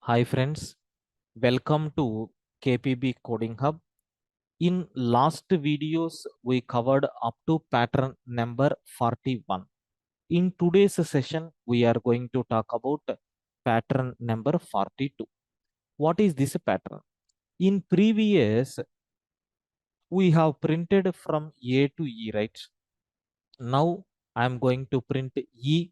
Hi friends, welcome to KPB Coding Hub. In last videos, we covered up to pattern number 41. In today's session, we are going to talk about pattern number 42. What is this pattern? In previous, we have printed from A to E, right? Now I am going to print E.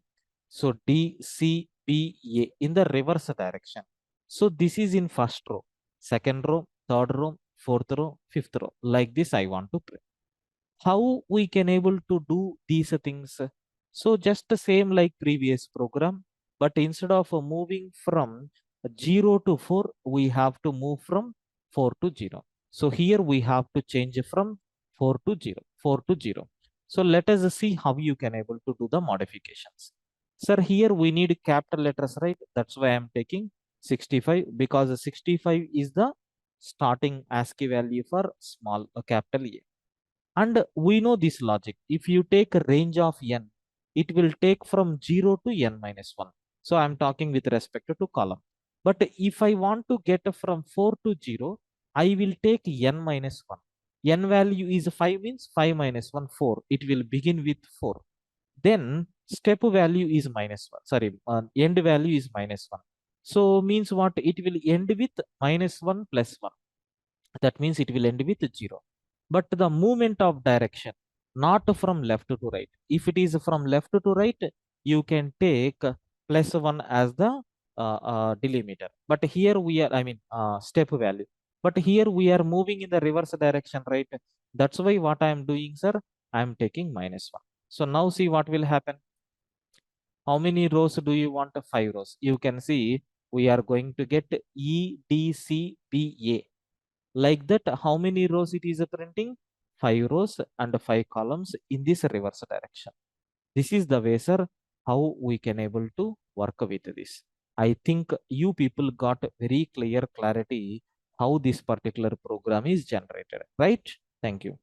So D, C, B, A in the reverse direction. So this is in first row, second row, third row, fourth row, fifth row. Like this I want to print. How we can able to do these things? So just the same like previous program, but instead of moving from 0 to 4, we have to move from 4 to 0. So here we have to change from 4 to 0, 4 to 0. So let us see how you can able to do the modifications. Sir, here we need capital letters, right? That's why I'm taking 65 because 65 is the starting ASCII value for small capital A. And we know this logic. If you take a range of n, it will take from 0 to n minus 1. So I'm talking with respect to column. But if I want to get from 4 to 0, I will take n minus 1. N value is 5 means 5 minus 1, 4. It will begin with 4. Then step value is minus 1. Sorry, end value is minus 1. So means what? It will end with minus 1 plus 1. That means it will end with 0. But the movement of direction, not from left to right. If it is from left to right, you can take plus 1 as the delimiter. But here we are, step value. But here we are moving in the reverse direction, right? That's why what I am doing, sir, I am taking minus 1. So now see what will happen. How many rows do you want? 5 rows. You can see we are going to get E, D, C, B, A. Like that, how many rows it is printing? 5 rows and 5 columns in this reverse direction. This is the way, sir, how we can able to work with this. I think you people got very clear clarity how this particular program is generated, right? Thank you.